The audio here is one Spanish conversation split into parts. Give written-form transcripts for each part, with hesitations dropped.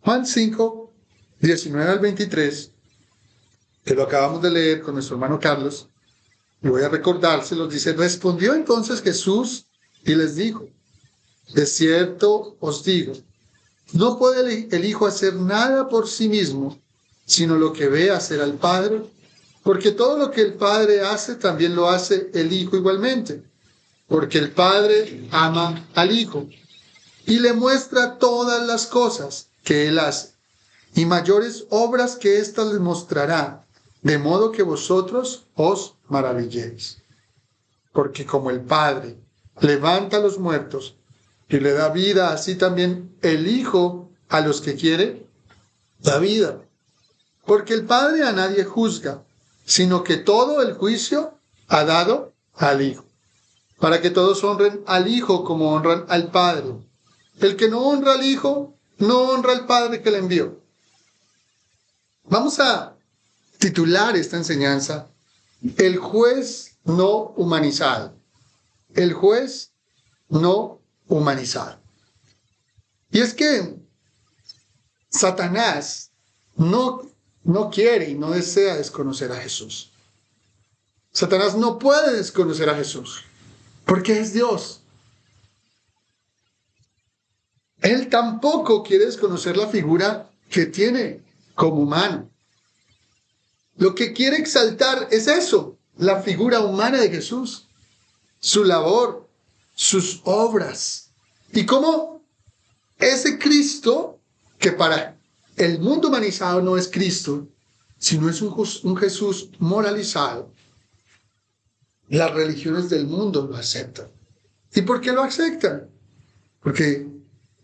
Juan 5, 19 al 23, que lo acabamos de leer con nuestro hermano Carlos, y voy a recordárselos, dice: respondió entonces Jesús y les dijo: de cierto os digo, no puede el Hijo hacer nada por sí mismo, sino lo que ve hacer al Padre, porque todo lo que el Padre hace, también lo hace el Hijo igualmente, porque el Padre ama al Hijo y le muestra todas las cosas que Él hace, y mayores obras que éstas les mostrará, de modo que vosotros os maravilléis. Porque como el Padre levanta a los muertos y le da vida, así también el Hijo a los que quiere da vida. Porque el Padre a nadie juzga, sino que todo el juicio ha dado al Hijo, para que todos honren al Hijo como honran al Padre. El que no honra al Hijo, no honra al Padre que le envió. Vamos a titular esta enseñanza: el juez no humanizado. El juez no humanizado. Y es que Satanás no quiere y no desea desconocer a Jesús. Satanás no puede desconocer a Jesús, porque es Dios. Él tampoco quiere desconocer la figura que tiene como humano. Lo que quiere exaltar es eso, la figura humana de Jesús, su labor, sus obras. Y cómo ese Cristo, que para el mundo humanizado no es Cristo, sino es un Jesús moralizado, las religiones del mundo lo aceptan. ¿Y por qué lo aceptan? Porque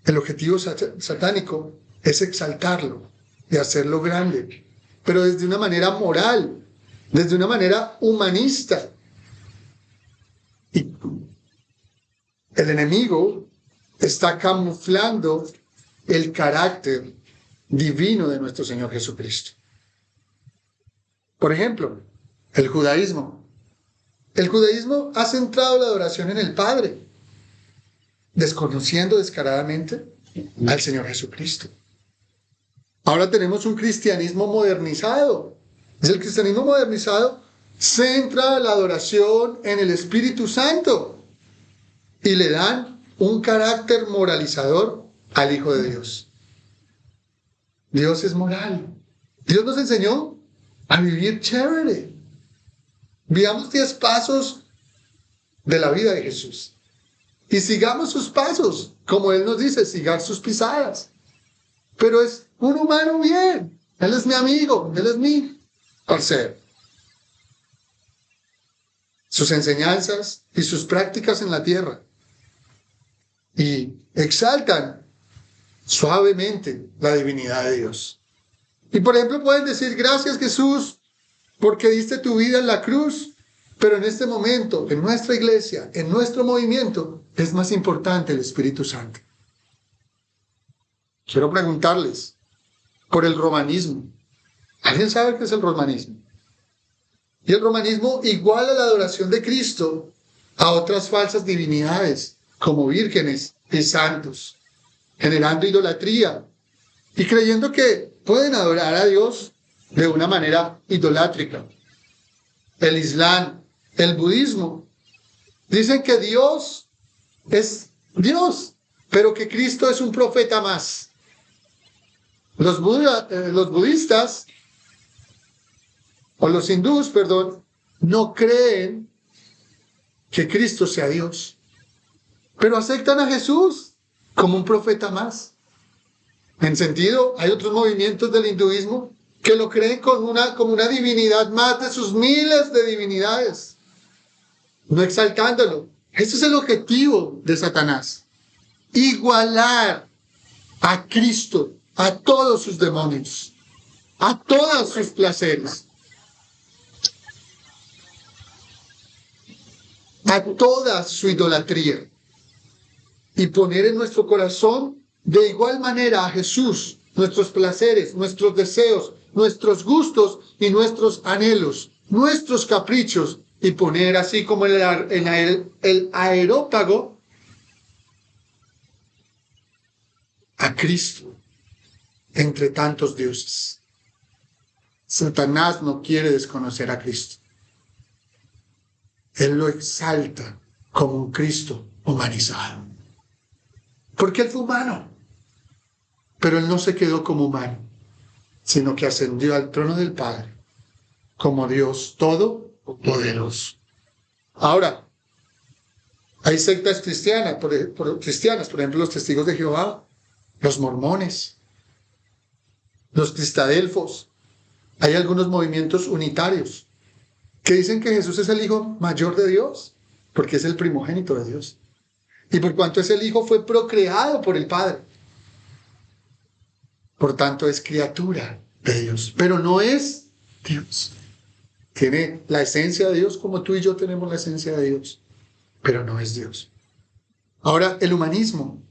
el objetivo satánico es exaltarlo y hacerlo grande, pero desde una manera moral, desde una manera humanista. Y el enemigo está camuflando el carácter divino de nuestro Señor Jesucristo. Por ejemplo, el judaísmo. El judaísmo ha centrado la adoración en el Padre, desconociendo descaradamente al Señor Jesucristo. Ahora tenemos un cristianismo modernizado. El cristianismo modernizado centra la adoración en el Espíritu Santo y le dan un carácter moralizador al Hijo de Dios. Dios es moral. Dios nos enseñó a vivir chévere. Veamos 10 pasos de la vida de Jesús y sigamos sus pasos, como Él nos dice, sigar sus pisadas. Pero es un humano bien. Él es mi amigo, Él es mi parcero. Sus enseñanzas y sus prácticas en la tierra. Y exaltan suavemente la divinidad de Dios. Y por ejemplo pueden decir: gracias Jesús, porque diste tu vida en la cruz, pero en este momento, en nuestra iglesia, en nuestro movimiento, es más importante el Espíritu Santo. Quiero preguntarles por el romanismo. ¿Alguien sabe qué es el romanismo? Y el romanismo iguala la adoración de Cristo a otras falsas divinidades, como vírgenes y santos, generando idolatría y creyendo que pueden adorar a Dios de una manera idolátrica. El Islam, el budismo, dicen que Dios es Dios, pero que Cristo es un profeta más. Los budistas, o los hindús, no creen que Cristo sea Dios, pero aceptan a Jesús como un profeta más. En sentido, hay otros movimientos del hinduismo que lo creen como una divinidad más de sus miles de divinidades, no exaltándolo. Ese es el objetivo de Satanás: igualar a Cristo a todos sus demonios, a todos sus placeres, a toda su idolatría, y poner en nuestro corazón de igual manera a Jesús, nuestros placeres, nuestros deseos, nuestros gustos y nuestros anhelos, nuestros caprichos, y poner así como el areópago a Cristo. entre tantos dioses. Satanás no quiere desconocer a Cristo. Él lo exalta como un Cristo humanizado. Porque Él fue humano. Pero Él no se quedó como humano, sino que ascendió al trono del Padre como Dios todopoderoso. Ahora, hay sectas cristianas, por ejemplo, los testigos de Jehová, los mormones, los cristadelfos. Hay algunos movimientos unitarios que dicen que Jesús es el Hijo mayor de Dios, porque es el primogénito de Dios. Y por cuanto es el Hijo, fue procreado por el Padre. Por tanto, es criatura de Dios, pero no es Dios. Tiene la esencia de Dios como tú y yo tenemos la esencia de Dios, pero no es Dios. Ahora, el humanismo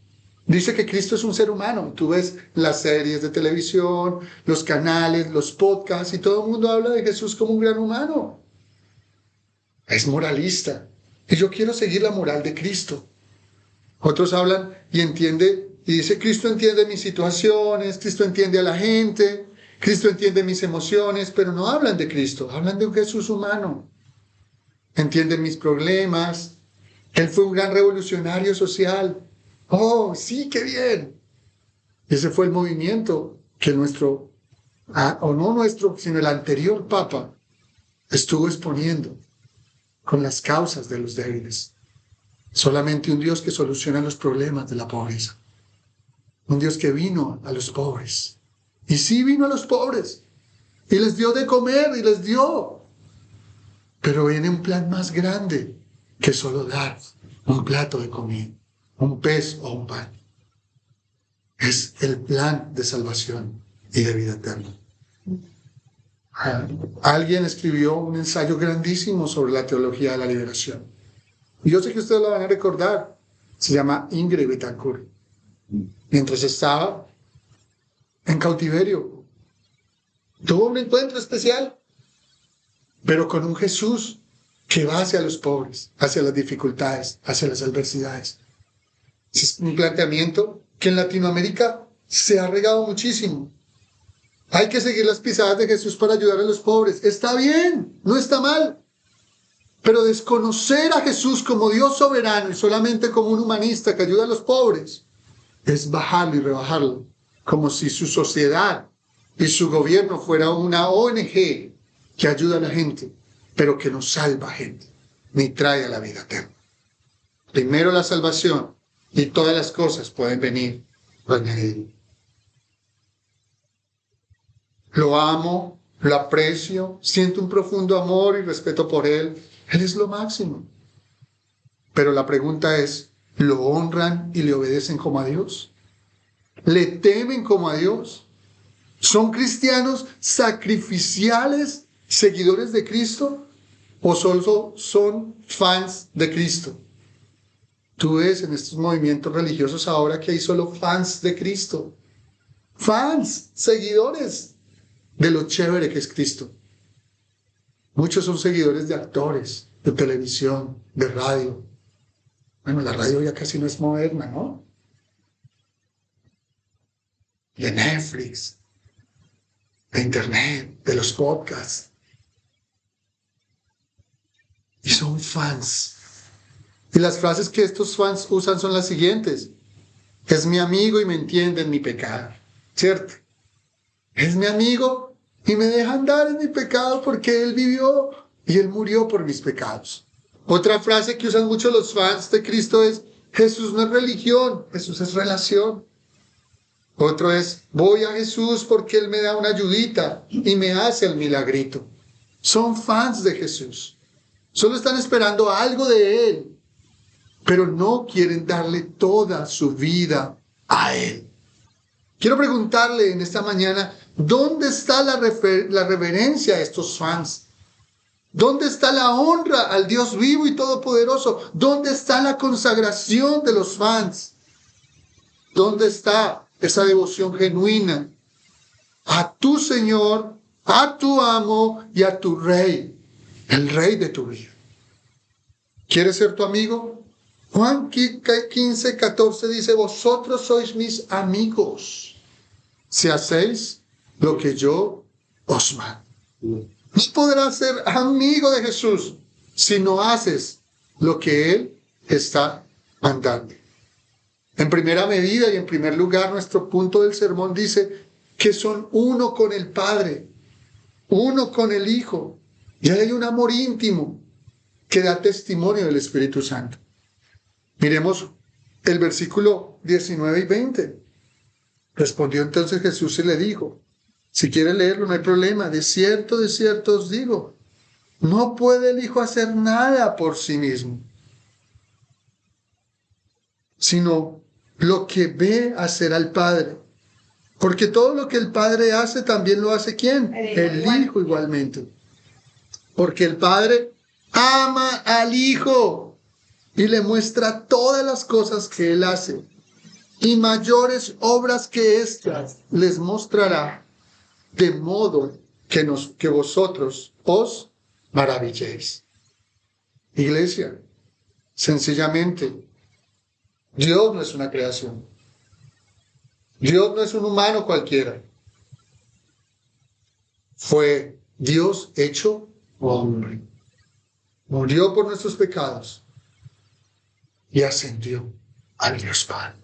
dice que Cristo es un ser humano. Tú ves las series de televisión, los canales, los podcasts, y todo el mundo habla de Jesús como un gran humano. Es moralista. Y yo quiero seguir la moral de Cristo. Otros hablan y dice, Cristo entiende mis situaciones, Cristo entiende a la gente, Cristo entiende mis emociones, pero no hablan de Cristo, hablan de un Jesús humano. Entiende mis problemas. Él fue un gran revolucionario social. ¡Oh, sí, qué bien! Ese fue el movimiento que sino el anterior Papa estuvo exponiendo con las causas de los débiles. Solamente un Dios que soluciona los problemas de la pobreza. Un Dios que vino a los pobres. Y sí vino a los pobres. Y les dio de comer y les dio. Pero viene un plan más grande que solo dar un plato de comida, un pez o un pan. Es el plan de salvación y de vida eterna. Alguien escribió un ensayo grandísimo sobre la teología de la liberación. Y yo sé que ustedes lo van a recordar. Se llama Ingrid Betancourt. Mientras estaba en cautiverio, tuvo un encuentro especial, pero con un Jesús que va hacia los pobres, hacia las dificultades, hacia las adversidades. Es un planteamiento que en Latinoamérica se ha regado muchísimo. Hay que seguir las pisadas de Jesús para ayudar a los pobres. Está bien, no está mal. Pero desconocer a Jesús como Dios soberano y solamente como un humanista que ayuda a los pobres es bajarlo y rebajarlo, como si su sociedad y su gobierno fuera una ONG que ayuda a la gente, pero que no salva gente, ni trae a la vida eterna. Primero la salvación y todas las cosas pueden venir por añadido. Lo amo, lo aprecio, siento un profundo amor y respeto por Él. Él es lo máximo. Pero la pregunta es, ¿lo honran y le obedecen como a Dios? ¿Le temen como a Dios? ¿Son cristianos sacrificiales, seguidores de Cristo? ¿O solo son fans de Cristo? Tú ves en estos movimientos religiosos ahora que hay solo fans de Cristo. Fans, seguidores de lo chévere que es Cristo. Muchos son seguidores de actores, de televisión, de radio. Bueno, la radio ya casi no es moderna, ¿no? De Netflix, de Internet, de los podcasts. Y son fans. Y las frases que estos fans usan son las siguientes. Es mi amigo y me entiende en mi pecado. ¿Cierto? Es mi amigo y me deja andar en mi pecado porque Él vivió y Él murió por mis pecados. Otra frase que usan mucho los fans de Cristo es, Jesús no es religión, Jesús es relación. Otro es, voy a Jesús porque Él me da una ayudita y me hace el milagrito. Son fans de Jesús. Solo están esperando algo de Él, pero no quieren darle toda su vida a Él. Quiero preguntarle en esta mañana, ¿dónde está la reverencia a estos fans? ¿Dónde está la honra al Dios vivo y todopoderoso? ¿Dónde está la consagración de los fans? ¿Dónde está esa devoción genuina a tu Señor, a tu amo y a tu Rey, el Rey de tu vida? ¿Quieres ser tu amigo? Juan 15:14 dice, vosotros sois mis amigos si hacéis lo que yo os mando. No podrás ser amigo de Jesús si no haces lo que Él está mandando. En primera medida y en primer lugar, nuestro punto del sermón dice que son uno con el Padre, uno con el Hijo. Y hay un amor íntimo que da testimonio del Espíritu Santo. Miremos el versículo 19 y 20. Respondió entonces Jesús y le dijo, si quieren leerlo no hay problema, de cierto os digo, no puede el Hijo hacer nada por sí mismo, sino lo que ve hacer al Padre. Porque todo lo que el Padre hace, también lo hace ¿quién? El Hijo igualmente. Porque el Padre ama al Hijo y le muestra todas las cosas que Él hace. Y mayores obras que estas les mostrará, de modo que vosotros os maravilléis. Iglesia, sencillamente, Dios no es una creación. Dios no es un humano cualquiera. Fue Dios hecho hombre. Murió por nuestros pecados y ascendió al Dios Padre.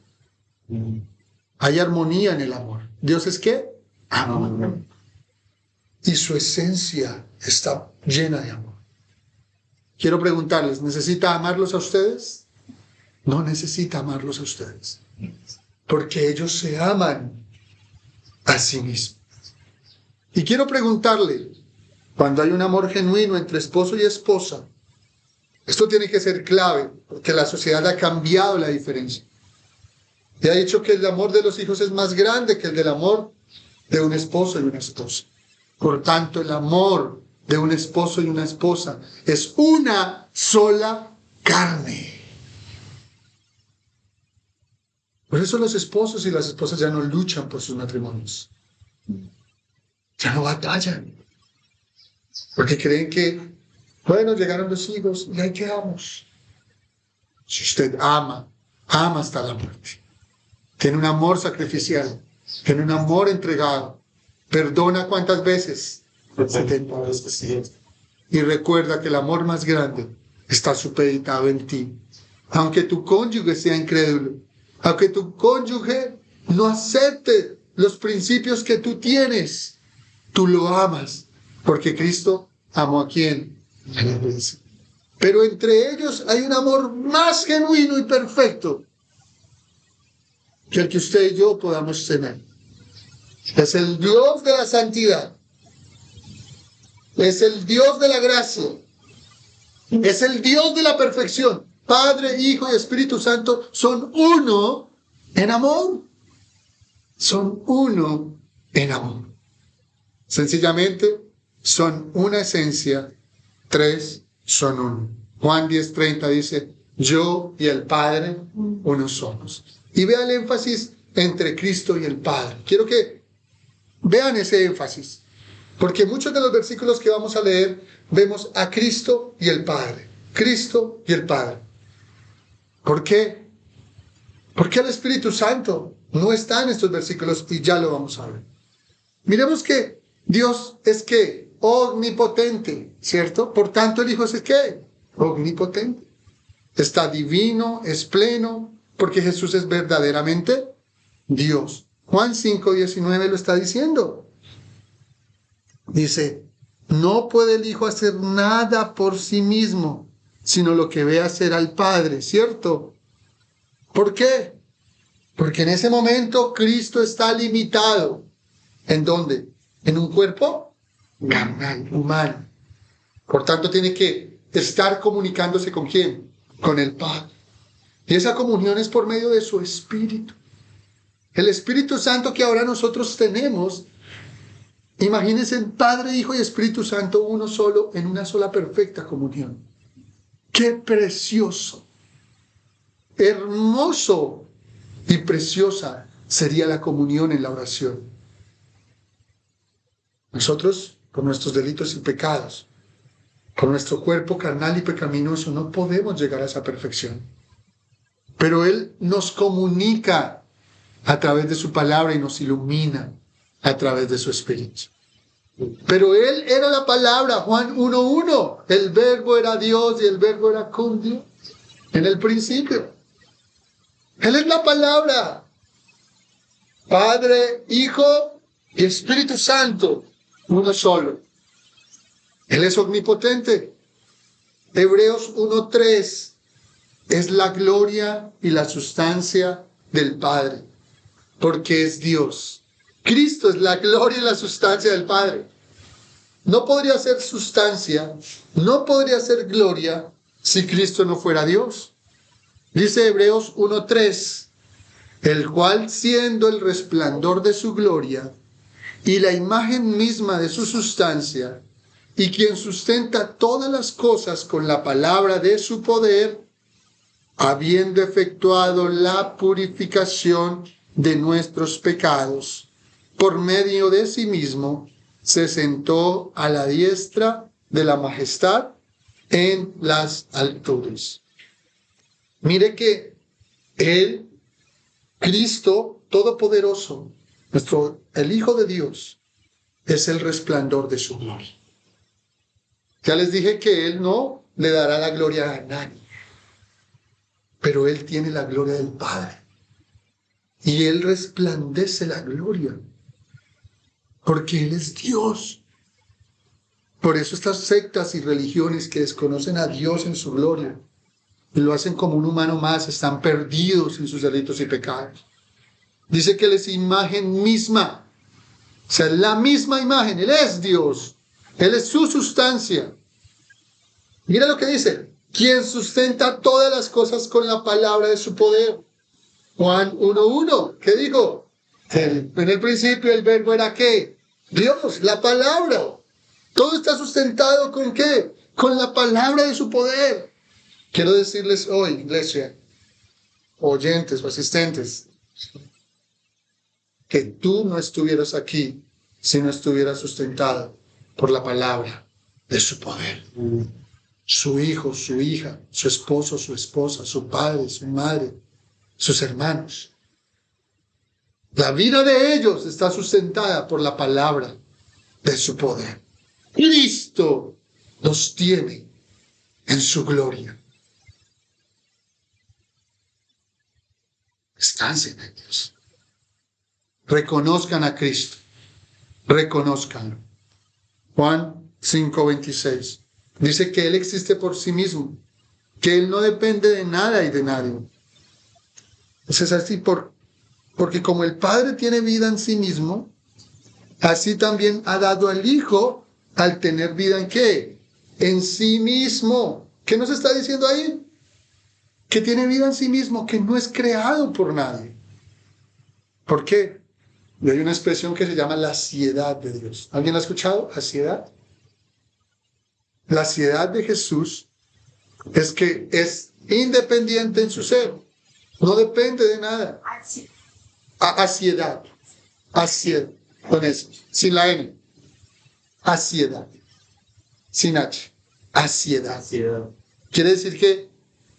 Hay armonía en el amor. ¿Dios es qué? Amor. Y su esencia está llena de amor. Quiero preguntarles, ¿necesita amarlos a ustedes? No necesita amarlos a ustedes. Porque ellos se aman a sí mismos. Y quiero preguntarle, cuando hay un amor genuino entre esposo y esposa, esto tiene que ser clave, porque la sociedad ha cambiado la diferencia. Y ha dicho que el amor de los hijos es más grande que el del amor de un esposo y una esposa. Por tanto, el amor de un esposo y una esposa es una sola carne. Por eso los esposos y las esposas ya no luchan por sus matrimonios. Ya no batallan. Porque creen que, bueno, llegaron los hijos y ahí quedamos. Si usted ama hasta la muerte. Tiene un amor sacrificial. Tiene un amor entregado. Perdona ¿cuántas veces? 70 veces. Y recuerda que el amor más grande está supeditado en ti. Aunque tu cónyuge sea incrédulo, aunque tu cónyuge no acepte los principios que tú tienes, tú lo amas, porque Cristo amó ¿a quién? A la iglesia. Pero entre ellos hay un amor más genuino y perfecto que el que usted y yo podamos tener. Es el Dios de la santidad. Es el Dios de la gracia. Es el Dios de la perfección. Padre, Hijo y Espíritu Santo son uno en amor. Son uno en amor. Sencillamente son una esencia, tres son uno. Juan 10:30 dice, yo y el Padre uno somos. Y vea el énfasis entre Cristo y el Padre. Quiero que vean ese énfasis, porque muchos de los versículos que vamos a leer vemos a Cristo y el Padre. Cristo y el Padre. ¿Por qué? Porque el Espíritu Santo no está en estos versículos y ya lo vamos a ver. Miremos que Dios es ¿qué? Omnipotente, ¿cierto? Por tanto el Hijo es ¿qué? Omnipotente. Está divino, es pleno, porque Jesús es verdaderamente Dios. Juan 5:19 lo está diciendo. Dice, no puede el Hijo hacer nada por sí mismo, sino lo que ve hacer al Padre, ¿cierto? ¿Por qué? Porque en ese momento Cristo está limitado. ¿En dónde? En un cuerpo carnal, humano. Por tanto, tiene que estar comunicándose ¿con quién? Con el Padre. Y esa comunión es por medio de su Espíritu. El Espíritu Santo que ahora nosotros tenemos. Imagínense Padre, Hijo y Espíritu Santo, uno solo, en una sola perfecta comunión. ¡Qué precioso! Hermoso y preciosa sería la comunión en la oración. Nosotros, con nuestros delitos y pecados, con nuestro cuerpo carnal y pecaminoso, no podemos llegar a esa perfección. Pero Él nos comunica a través de su palabra y nos ilumina. a través de su Espíritu. Pero Él era la palabra, Juan 1:1. El verbo era Dios y el verbo era con Dios en el principio. Él es la palabra. Padre, Hijo y Espíritu Santo, uno solo. Él es omnipotente. Hebreos 1:3 es la gloria y la sustancia del Padre, porque es Dios. Cristo es la gloria y la sustancia del Padre. No podría ser sustancia, no podría ser gloria si Cristo no fuera Dios. Dice Hebreos 1:3, el cual siendo el resplandor de su gloria y la imagen misma de su sustancia, y quien sustenta todas las cosas con la palabra de su poder, habiendo efectuado la purificación de nuestros pecados, por medio de sí mismo, se sentó a la diestra de la majestad en las alturas. Mire que Él, Cristo Todopoderoso, el Hijo de Dios, es el resplandor de su gloria. Ya les dije que Él no le dará la gloria a nadie, pero Él tiene la gloria del Padre. Y Él resplandece la gloria, porque Él es Dios. Por eso estas sectas y religiones que desconocen a Dios en su gloria, y lo hacen como un humano más, están perdidos en sus delitos y pecados. Dice que Él es imagen misma, o sea, la misma imagen. Él es Dios, Él es su sustancia. Mira lo que dice, quien sustenta todas las cosas con la palabra de su poder. Juan 1:1, ¿qué dijo? En el principio el verbo era ¿qué? Dios, la palabra. Todo está sustentado ¿con qué? Con la palabra de su poder. Quiero decirles hoy, iglesia, oyentes o asistentes, que tú no estuvieras aquí si no estuvieras sustentado por la palabra de su poder. Su hijo, su hija, su esposo, su esposa, su padre, su madre, sus hermanos. La vida de ellos está sustentada por la palabra de su poder. Cristo los tiene en su gloria. Descansen en Dios. Reconozcan a Cristo. Reconózcanlo. Juan 5:26 dice que Él existe por sí mismo, que Él no depende de nada y de nadie. Es así porque como el Padre tiene vida en sí mismo, así también ha dado al Hijo al tener vida ¿en qué? En sí mismo. ¿Qué nos está diciendo ahí? Que tiene vida en sí mismo, que no es creado por nadie. ¿Por qué? Y hay una expresión que se llama la ciedad de Dios. ¿Alguien la ha escuchado? ¿La ciedad? La ciedad de Jesús es que es independiente en su ser. No depende de nada. Aciedad. Aciedad. Con eso. Sin la N. Aciedad. Sin H. Aciedad. Quiere decir que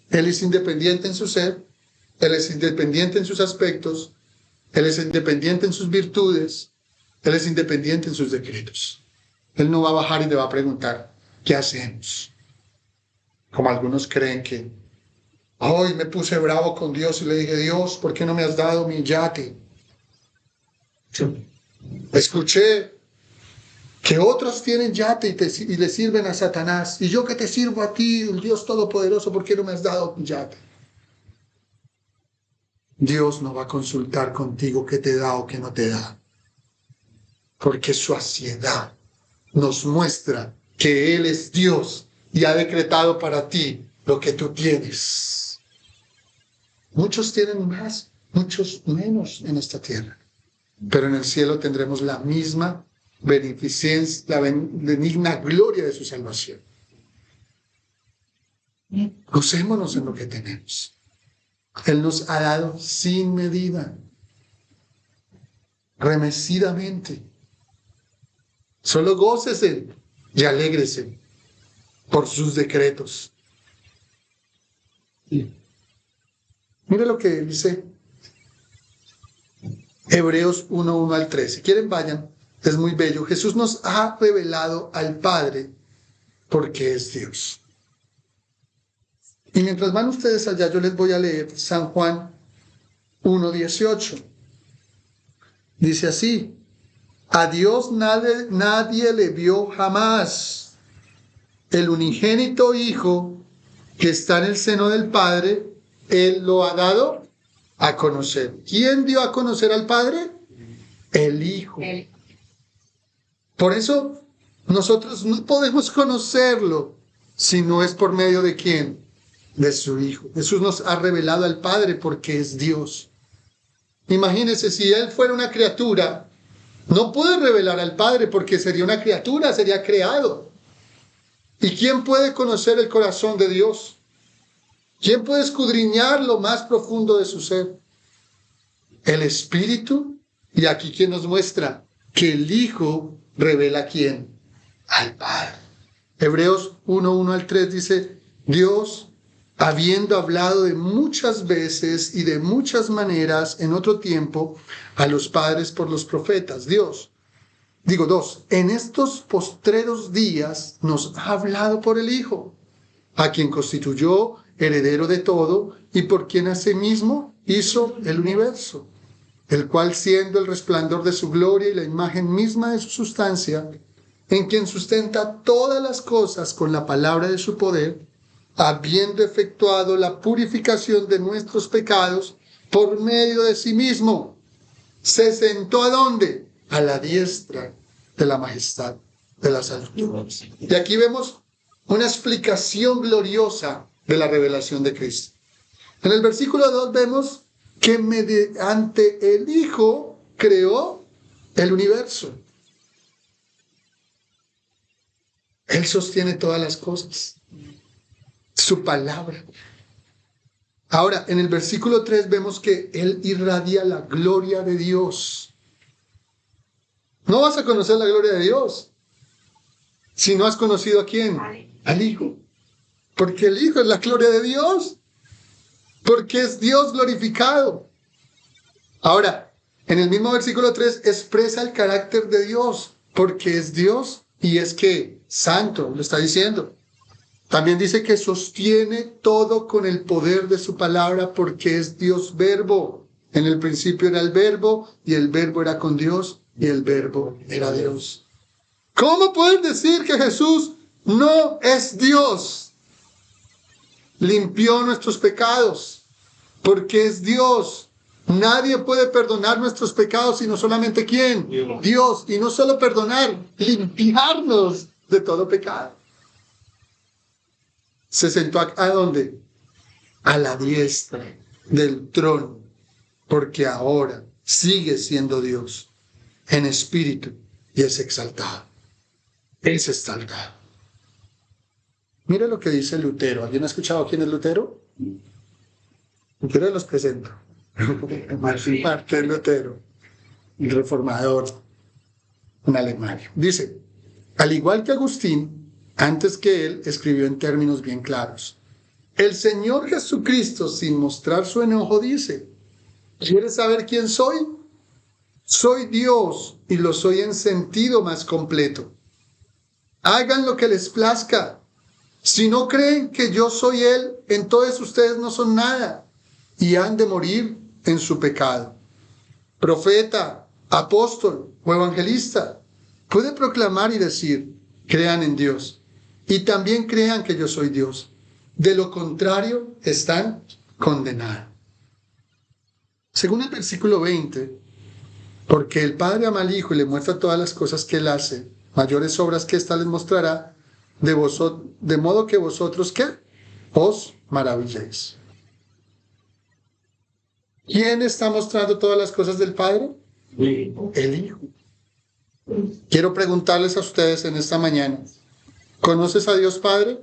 Él es independiente en su ser. Él es independiente en sus aspectos. Él es independiente en sus virtudes. Él es independiente en sus decretos. Él no va a bajar y le va a preguntar, ¿qué hacemos? Como algunos creen que hoy me puse bravo con Dios y le dije, Dios, ¿por qué no me has dado mi yate? Escuché que otros tienen yate y le sirven a Satanás. Y yo que te sirvo a ti, el Dios Todopoderoso, ¿por qué no me has dado mi yate? Dios no va a consultar contigo qué te da o qué no te da. Porque su saciedad nos muestra que Él es Dios y ha decretado para ti lo que tú tienes. Muchos tienen más, muchos menos en esta tierra. Pero en el cielo tendremos la misma beneficencia, la benigna gloria de su salvación. Gocémonos en lo que tenemos. Él nos ha dado sin medida, remecidamente. Solo gócese y alégrese por sus decretos. Mire lo que dice Hebreos 1, 1 al 3. Si quieren, vayan. Es muy bello. Jesús nos ha revelado al Padre porque es Dios. Y mientras van ustedes allá, yo les voy a leer San Juan 1:18. Dice así: a Dios nadie le vio jamás. El unigénito Hijo que está en el seno del Padre, Él lo ha dado a conocer. ¿Quién dio a conocer al Padre? El Hijo. Por eso nosotros no podemos conocerlo si no es por medio de ¿quién? De su Hijo. Jesús nos ha revelado al Padre porque es Dios. Imagínense, si Él fuera una criatura, no puede revelar al Padre porque sería una criatura, sería creado. ¿Y quién puede conocer el corazón de Dios? ¿Quién puede escudriñar lo más profundo de su ser? El Espíritu. Y aquí quien nos muestra que el Hijo revela ¿a quién? Al Padre. Hebreos 1, 1 al 3 dice: Dios, habiendo hablado de muchas veces y de muchas maneras en otro tiempo a los padres por los profetas, en estos postreros días nos ha hablado por el Hijo, a quien constituyó heredero de todo y por quien asimismo hizo el universo, el cual, siendo el resplandor de su gloria y la imagen misma de su sustancia, en quien sustenta todas las cosas con la palabra de su poder, habiendo efectuado la purificación de nuestros pecados por medio de sí mismo, se sentó ¿a dónde? A la diestra de la majestad de las alturas. Y aquí vemos una explicación gloriosa de la revelación de Cristo. En el versículo 2 vemos que mediante el Hijo creó el universo. Él sostiene todas las cosas. Su palabra. Ahora, en el versículo 3 vemos que Él irradia la gloria de Dios. No vas a conocer la gloria de Dios si no has conocido ¿a quién? Al Hijo. Porque el Hijo es la gloria de Dios. Porque es Dios glorificado. Ahora, en el mismo versículo 3 expresa el carácter de Dios. Porque es Dios y es que santo, lo está diciendo. También dice que sostiene todo con el poder de su palabra porque es Dios verbo. En el principio era el verbo y el verbo era con Dios y el verbo era Dios. ¿Cómo pueden decir que Jesús no es Dios? Limpió nuestros pecados porque es Dios. Nadie puede perdonar nuestros pecados sino solamente ¿quién? Dios. Y no solo perdonar, limpiarnos de todo pecado. Se sentó ¿a dónde? A la diestra del trono, porque ahora sigue siendo Dios en espíritu y es exaltado. Es exaltado. Mira lo que dice Lutero. ¿Alguien ha escuchado quién es Lutero? Lutero los presento. Martín Lutero, el reformador en Alemania. Dice: al igual que Agustín, antes que él, escribió en términos bien claros. El Señor Jesucristo, sin mostrar su enojo, dice: ¿quieres saber quién soy? Soy Dios y lo soy en sentido más completo. Hagan lo que les plazca. Si no creen que yo soy Él, entonces ustedes no son nada y han de morir en su pecado. Profeta, apóstol o evangelista puede proclamar y decir: crean en Dios. Y también crean que yo soy Dios. De lo contrario, están condenados. Según el versículo 20, porque el Padre ama al Hijo y le muestra todas las cosas que Él hace, mayores obras que ésta les mostrará, de modo que vosotros, ¿qué? Os maravilléis. ¿Quién está mostrando todas las cosas del Padre? El Hijo. Quiero preguntarles a ustedes en esta mañana: ¿conoces a Dios Padre?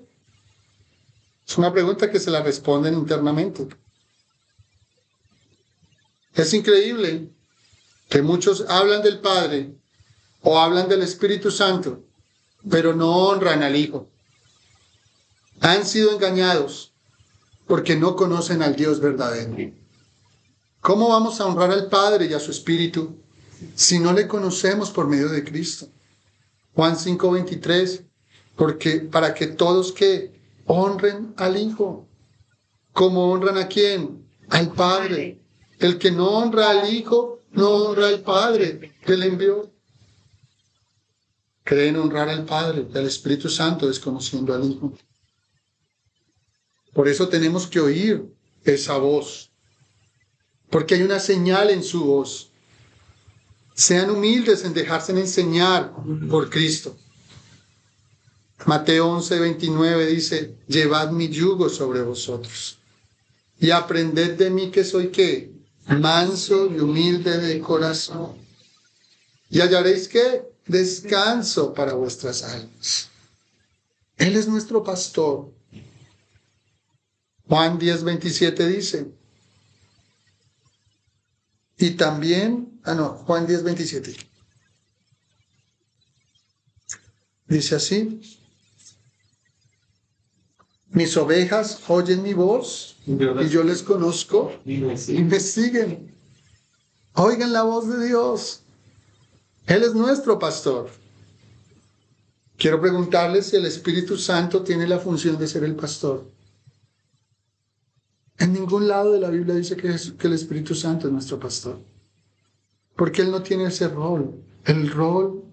Es una pregunta que se la responden internamente. Es increíble que muchos hablan del Padre o hablan del Espíritu Santo, pero no honran al Hijo. Han sido engañados porque no conocen al Dios verdadero. ¿Cómo vamos a honrar al Padre y a su Espíritu si no le conocemos por medio de Cristo? Juan 5:23, porque para que todos que honren al Hijo, ¿cómo honran a quién? Al Padre. El que no honra al Hijo, no honra al Padre que le envió. Creen honrar al Padre y al Espíritu Santo desconociendo al Hijo. Por eso tenemos que oír esa voz, porque hay una señal en su voz. Sean humildes en dejarse enseñar por Cristo. Mateo 11:29 dice, llevad mi yugo sobre vosotros y aprended de mí que soy ¿qué? Manso y humilde de corazón. Y hallaréis ¿qué? Descanso para vuestras almas. Él es nuestro pastor. Juan 10:27 dice, y también, Juan 10:27. Dice así, mis ovejas oyen mi voz y yo les conozco y me siguen. Oigan la voz de Dios. Él es nuestro pastor. Quiero preguntarles si el Espíritu Santo tiene la función de ser el pastor. En ningún lado de la Biblia dice que el Espíritu Santo es nuestro pastor. Porque Él no tiene ese rol. El rol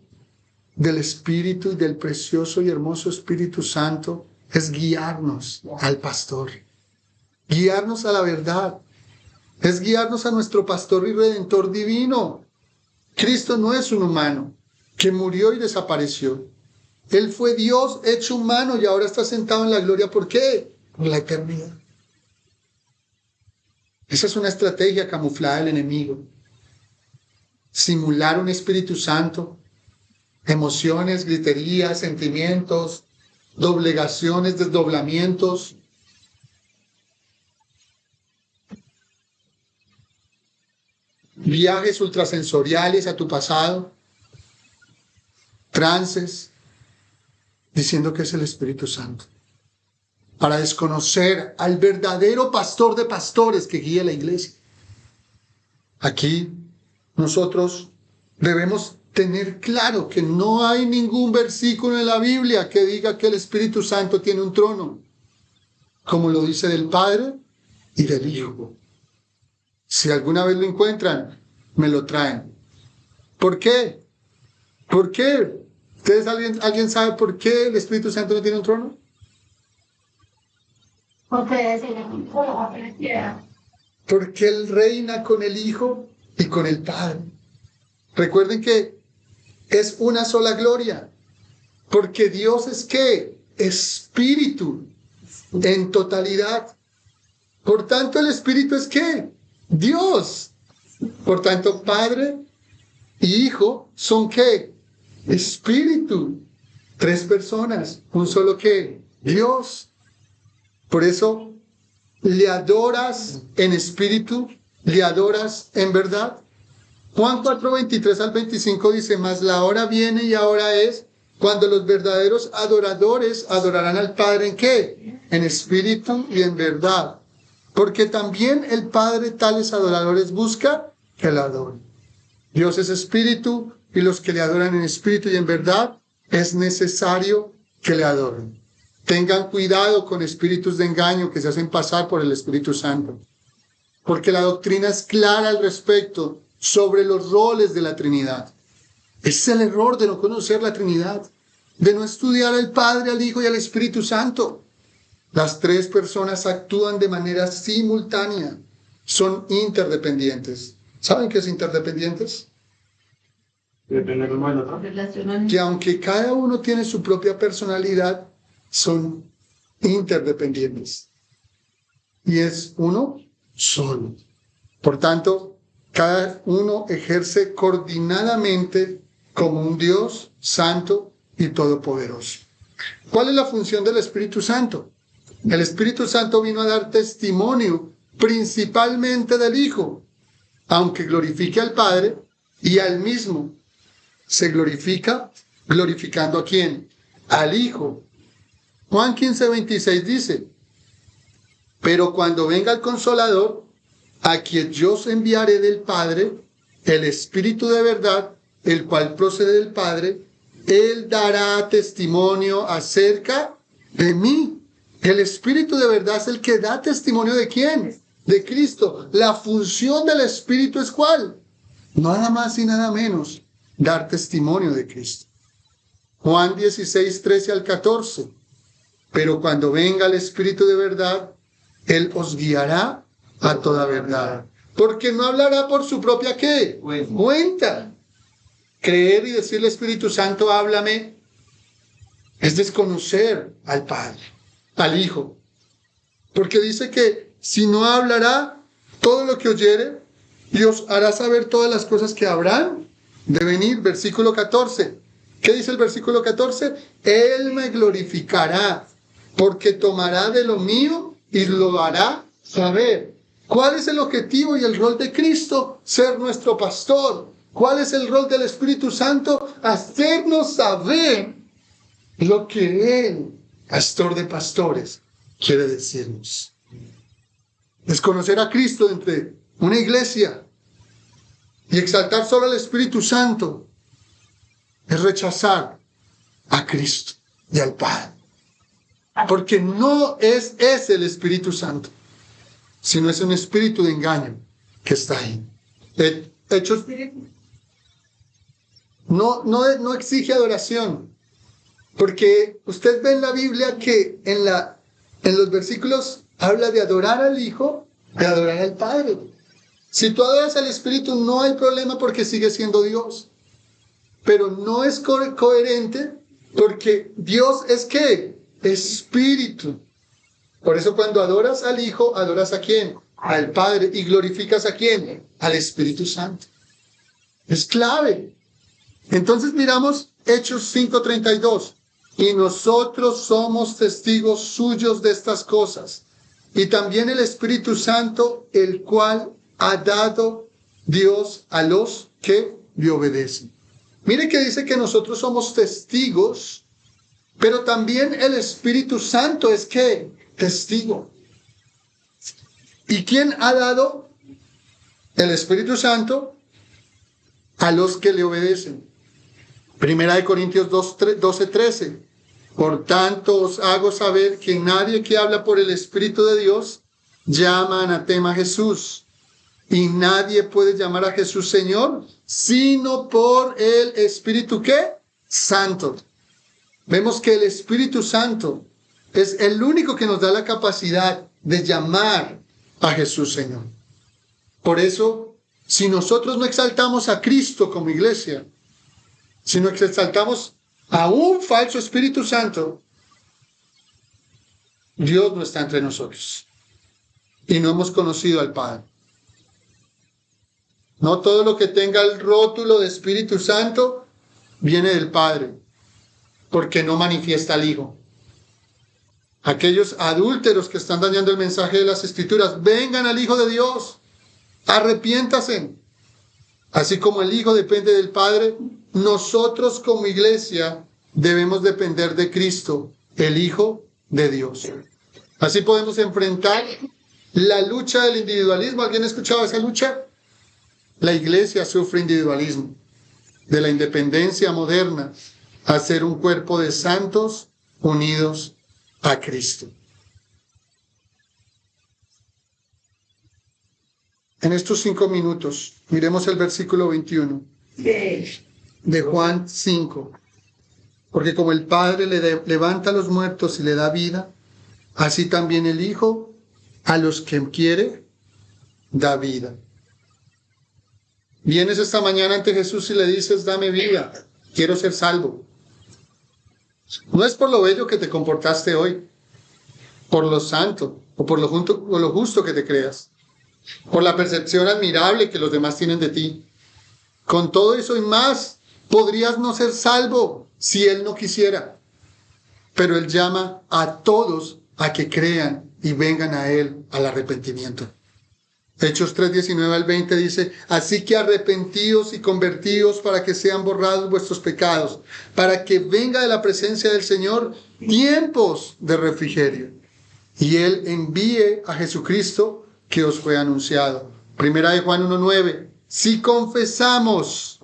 del Espíritu y del precioso y hermoso Espíritu Santo es guiarnos al pastor. Guiarnos a la verdad. Es guiarnos a nuestro pastor y redentor divino. Cristo no es un humano que murió y desapareció. Él fue Dios hecho humano y ahora está sentado en la gloria. ¿Por qué? Por la eternidad. Esa es una estrategia camuflada del enemigo. Simular un Espíritu Santo, emociones, griterías, sentimientos, doblegaciones, desdoblamientos. Viajes ultrasensoriales a tu pasado, trances, diciendo que es el Espíritu Santo, para desconocer al verdadero pastor de pastores que guía la iglesia. Aquí nosotros debemos tener claro que no hay ningún versículo en la Biblia que diga que el Espíritu Santo tiene un trono, como lo dice del Padre y del Hijo. Si alguna vez lo encuentran, me lo traen. ¿Por qué? ¿Por qué? ¿Ustedes alguien sabe por qué el Espíritu Santo no tiene un trono? Porque Él reina con el Hijo y con el Padre. Recuerden que es una sola gloria. Porque Dios es ¿qué? Espíritu en totalidad. Por tanto, el Espíritu es ¿qué? Dios. Por tanto, Padre y Hijo son ¿qué? Espíritu. Tres personas, un solo ¿qué? Dios. Por eso, le adoras en espíritu, le adoras en verdad. Juan 4:23 al 25 dice, mas la hora viene y ahora es cuando los verdaderos adoradores adorarán al Padre ¿en qué? En espíritu y en verdad. Porque también el Padre tales adoradores busca que la adoren. Dios es espíritu y los que le adoran en espíritu y en verdad es necesario que le adoren. Tengan cuidado con espíritus de engaño que se hacen pasar por el Espíritu Santo. Porque la doctrina es clara al respecto sobre los roles de la Trinidad. Es el error de no conocer la Trinidad, de no estudiar al Padre, al Hijo y al Espíritu Santo. Las tres personas actúan de manera simultánea, son interdependientes. ¿Saben qué es interdependientes? Depende uno del otro. Que aunque cada uno tiene su propia personalidad, son interdependientes. Y es uno solo. Por tanto, cada uno ejerce coordinadamente como un Dios santo y todopoderoso. ¿Cuál es la función del Espíritu Santo? El Espíritu Santo vino a dar testimonio principalmente del Hijo, aunque glorifique al Padre y al mismo. Se glorifica glorificando ¿a quién? Al Hijo. Juan 15:26 dice, pero cuando venga el Consolador, a quien yo os enviaré del Padre, el Espíritu de verdad, el cual procede del Padre, Él dará testimonio acerca de mí. El Espíritu de verdad es el que da testimonio ¿de quién? De Cristo. La función del Espíritu es ¿cuál? Nada más y nada menos, dar testimonio de Cristo. Juan 16, 13 al 14. Pero cuando venga el Espíritu de verdad, Él os guiará a toda verdad. Porque no hablará por su propia ¿qué? Cuenta. Creer y decirle Espíritu Santo, háblame, es desconocer al Padre, al Hijo. Porque dice que si no hablará todo lo que oyere, Dios hará saber todas las cosas que habrán de venir. Versículo 14. ¿Qué dice el versículo 14? Él me glorificará, porque tomará de lo mío y lo hará saber. ¿Cuál es el objetivo y el rol de Cristo? Ser nuestro pastor. ¿Cuál es el rol del Espíritu Santo? Hacernos saber lo que Él, pastor de pastores, quiere decirnos. Desconocer a Cristo entre una iglesia y exaltar solo al Espíritu Santo es rechazar a Cristo y al Padre. Porque no es el Espíritu Santo, sino es un espíritu de engaño que está ahí. Hechos no exige adoración, porque usted ve en la Biblia que en los versículos habla de adorar al Hijo, de adorar al Padre. Si tú adoras al Espíritu no hay problema porque sigue siendo Dios, pero no es coherente porque Dios es ¿qué? Espíritu. Por eso cuando adoras al Hijo, adoras ¿a quién? Al Padre. ¿Y glorificas a quién? Al Espíritu Santo. Es clave. Entonces miramos Hechos 5:32. Y nosotros somos testigos suyos de estas cosas. Y también el Espíritu Santo, el cual ha dado Dios a los que le obedecen. Mire que dice que nosotros somos testigos, pero también el Espíritu Santo es ¿qué? Testigo. ¿Y quién ha dado el Espíritu Santo? A los que le obedecen. Primera de Corintios 12:13. Por tanto os hago saber que nadie que habla por el Espíritu de Dios llama anatema a Jesús. Y nadie puede llamar a Jesús Señor, sino por el Espíritu ¿qué? Santo. Vemos que el Espíritu Santo es el único que nos da la capacidad de llamar a Jesús Señor. Por eso, si nosotros no exaltamos a Cristo como iglesia, sino que exaltamos a un falso Espíritu Santo, Dios no está entre nosotros. Y no hemos conocido al Padre. No todo lo que tenga el rótulo de Espíritu Santo viene del Padre, porque no manifiesta al Hijo. Aquellos adúlteros que están dañando el mensaje de las Escrituras, vengan al Hijo de Dios, arrepiéntase. Así como el Hijo depende del Padre, nosotros como iglesia debemos depender de Cristo, el Hijo de Dios. Así podemos enfrentar la lucha del individualismo. ¿Alguien ha escuchado esa lucha? La iglesia sufre individualismo, de la independencia moderna a ser un cuerpo de santos unidos a Cristo. En estos 5 minutos, miremos el versículo 21 de Juan 5. Porque como el Padre levanta a los muertos y le da vida, así también el Hijo a los que quiere da vida. Vienes esta mañana ante Jesús y le dices, dame vida, quiero ser salvo. No es por lo bello que te comportaste hoy, por lo santo o por lo justo que te creas, por la percepción admirable que los demás tienen de ti. Con todo eso y más, podrías no ser salvo si Él no quisiera. Pero Él llama a todos a que crean y vengan a Él al arrepentimiento. Hechos 3:19 al 20 dice, así que arrepentíos y convertíos para que sean borrados vuestros pecados, para que venga de la presencia del Señor tiempos de refrigerio. Y Él envíe a Jesucristo que os fue anunciado, Primera de Juan 1:9. Si confesamos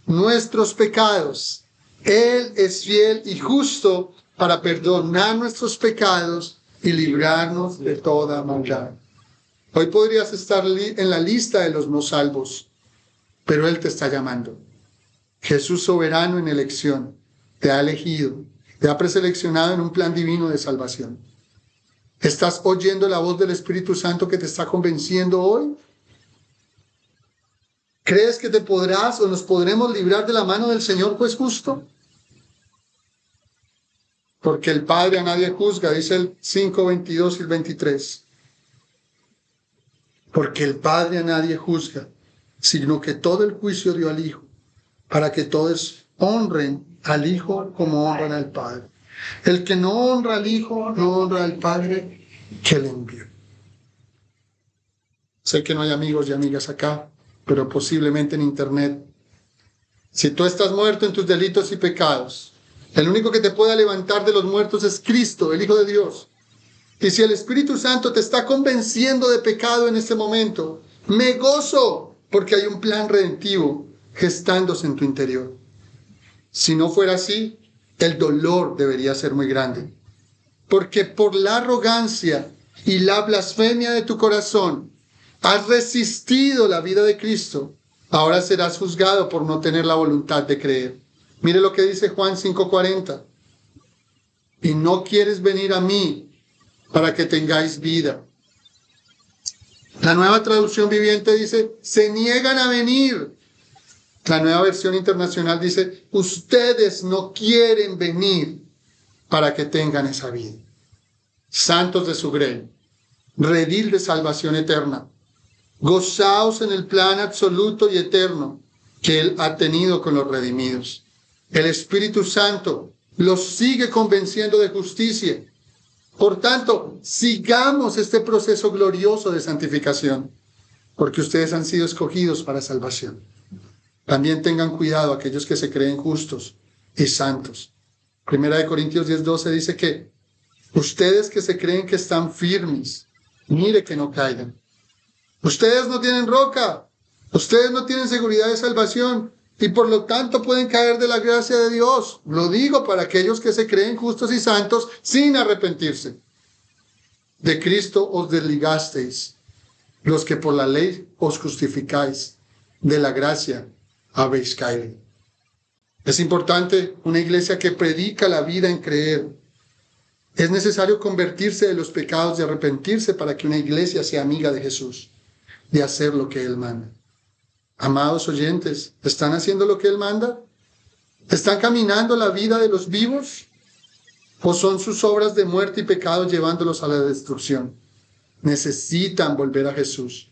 nuestros pecados, Él es fiel y justo para perdonar nuestros pecados y librarnos de toda maldad. Hoy podrías estar en la lista de los no salvos, pero Él te está llamando. Jesús, soberano en elección, te ha elegido, te ha preseleccionado en un plan divino de salvación. ¿Estás oyendo la voz del Espíritu Santo que te está convenciendo hoy? ¿Crees que te podrás o nos podremos librar de la mano del Señor juez justo? Porque el Padre a nadie juzga, dice el 5:22 y el 23. Porque el Padre a nadie juzga, sino que todo el juicio dio al Hijo, para que todos honren al Hijo como honran al Padre. El que no honra al Hijo, no honra al Padre que le envió. Sé que no hay amigos y amigas acá, pero posiblemente en internet. Si tú estás muerto en tus delitos y pecados, el único que te pueda levantar de los muertos es Cristo, el Hijo de Dios. Y si el Espíritu Santo te está convenciendo de pecado en este momento, me gozo porque hay un plan redentivo gestándose en tu interior. Si no fuera así, el dolor debería ser muy grande. Porque por la arrogancia y la blasfemia de tu corazón, has resistido la vida de Cristo. Ahora serás juzgado por no tener la voluntad de creer. Mire lo que dice Juan 5:40. Y no quieres venir a mí para que tengáis vida. La Nueva Traducción Viviente dice, se niegan a venir. La Nueva Versión Internacional dice, ustedes no quieren venir para que tengan esa vida. Santos de su grey, redil de salvación eterna, gozaos en el plan absoluto y eterno que Él ha tenido con los redimidos. El Espíritu Santo los sigue convenciendo de justicia. Por tanto, sigamos este proceso glorioso de santificación, porque ustedes han sido escogidos para salvación. También tengan cuidado aquellos que se creen justos y santos. Primera de Corintios 10:12 dice que ustedes que se creen que están firmes, mire que no caigan. Ustedes no tienen roca, ustedes no tienen seguridad de salvación y por lo tanto pueden caer de la gracia de Dios. Lo digo para aquellos que se creen justos y santos sin arrepentirse. De Cristo os desligasteis, los que por la ley os justificáis, de la gracia habéis caído. Es importante una iglesia que predica la vida en creer. Es necesario convertirse de los pecados y arrepentirse para que una iglesia sea amiga de Jesús, de hacer lo que Él manda. Amados oyentes, ¿están haciendo lo que Él manda? ¿Están caminando la vida de los vivos? ¿O son sus obras de muerte y pecado llevándolos a la destrucción? Necesitan volver a Jesús,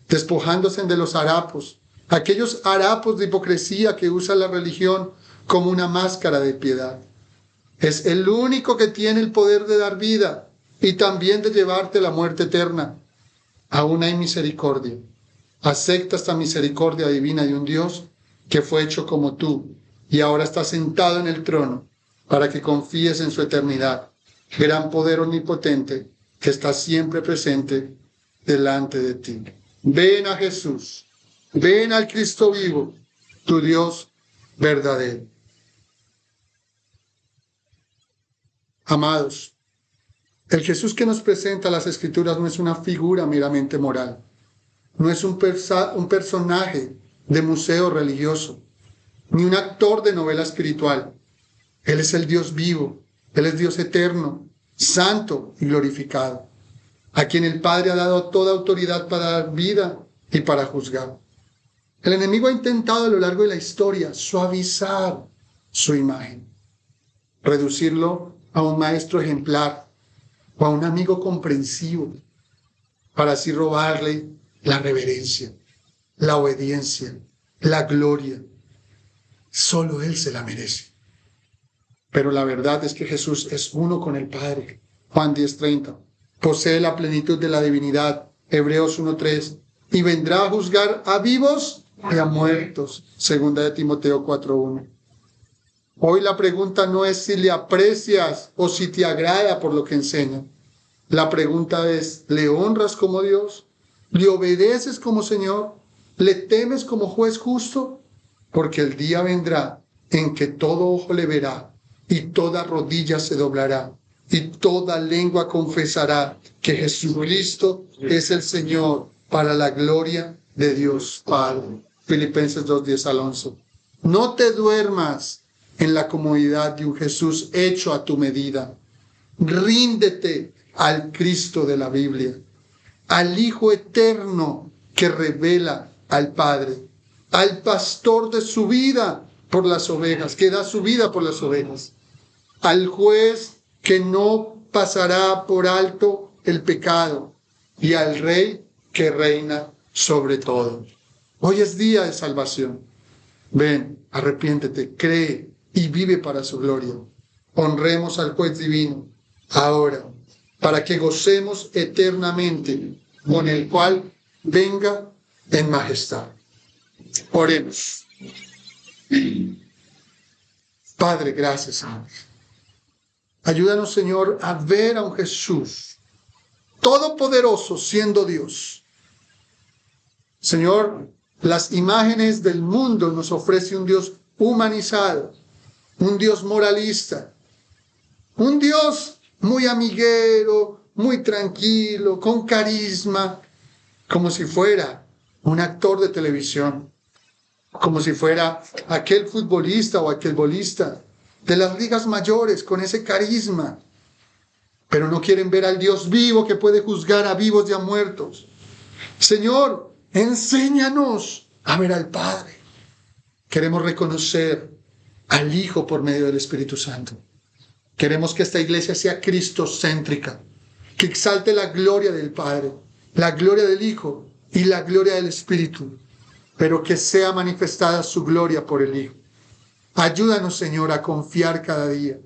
despojándose de los harapos, aquellos harapos de hipocresía que usa la religión como una máscara de piedad. Es el único que tiene el poder de dar vida y también de llevarte a la muerte eterna. Aún hay misericordia. Acepta esta misericordia divina de un Dios que fue hecho como tú y ahora está sentado en el trono para que confíes en su eternidad. Gran poder omnipotente que está siempre presente delante de ti. Ven a Jesús. Ven al Cristo vivo, tu Dios verdadero. Amados, el Jesús que nos presenta las Escrituras no es una figura meramente moral. No es un personaje de museo religioso, ni un actor de novela espiritual. Él es el Dios vivo, Él es Dios eterno, santo y glorificado, a quien el Padre ha dado toda autoridad para dar vida y para juzgar. El enemigo ha intentado a lo largo de la historia suavizar su imagen, reducirlo a un maestro ejemplar o a un amigo comprensivo, para así robarle la reverencia, la obediencia, la gloria. Solo Él se la merece. Pero la verdad es que Jesús es uno con el Padre. Juan 10:30. Posee la plenitud de la divinidad. Hebreos 1:3. Y vendrá a juzgar a vivos y a muertos. Segunda de Timoteo 4:1. Hoy la pregunta no es si le aprecias o si te agrada por lo que enseña. La pregunta es, ¿le honras como Dios ¿Le obedeces como Señor? ¿Le temes como juez justo? Porque el día vendrá en que todo ojo le verá y toda rodilla se doblará y toda lengua confesará que Jesucristo es el Señor, para la gloria de Dios Padre. Filipenses 2:10 al 11. No te duermas en la comodidad de un Jesús hecho a tu medida. Ríndete al Cristo de la Biblia, al Hijo eterno que revela al Padre, al pastor de su vida por las ovejas, que da su vida por las ovejas, al juez que no pasará por alto el pecado y al Rey que reina sobre todo. Hoy es día de salvación. Ven, arrepiéntete, cree y vive para su gloria. Honremos al juez divino ahora, para que gocemos eternamente con el cual venga en majestad. Oremos. Padre, gracias, Señor. Ayúdanos, Señor, a ver a un Jesús todopoderoso siendo Dios. Señor, las imágenes del mundo nos ofrece un Dios humanizado, un Dios moralista, un Dios muy amiguero, muy tranquilo, con carisma, como si fuera un actor de televisión, como si fuera aquel futbolista o aquel bolista de las ligas mayores con ese carisma. Pero no quieren ver al Dios vivo que puede juzgar a vivos y a muertos. Señor, enséñanos a ver al Padre. Queremos reconocer al Hijo por medio del Espíritu Santo. Queremos que esta iglesia sea cristocéntrica, que exalte la gloria del Padre, la gloria del Hijo y la gloria del Espíritu, pero que sea manifestada su gloria por el Hijo. Ayúdanos, Señor, a confiar cada día,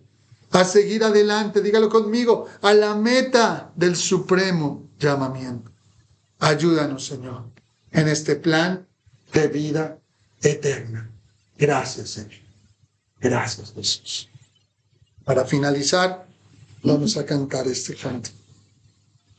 a seguir adelante, dígalo conmigo, a la meta del supremo llamamiento. Ayúdanos, Señor, en este plan de vida eterna. Gracias, Señor. Gracias, Jesús. Para finalizar, vamos a cantar este canto.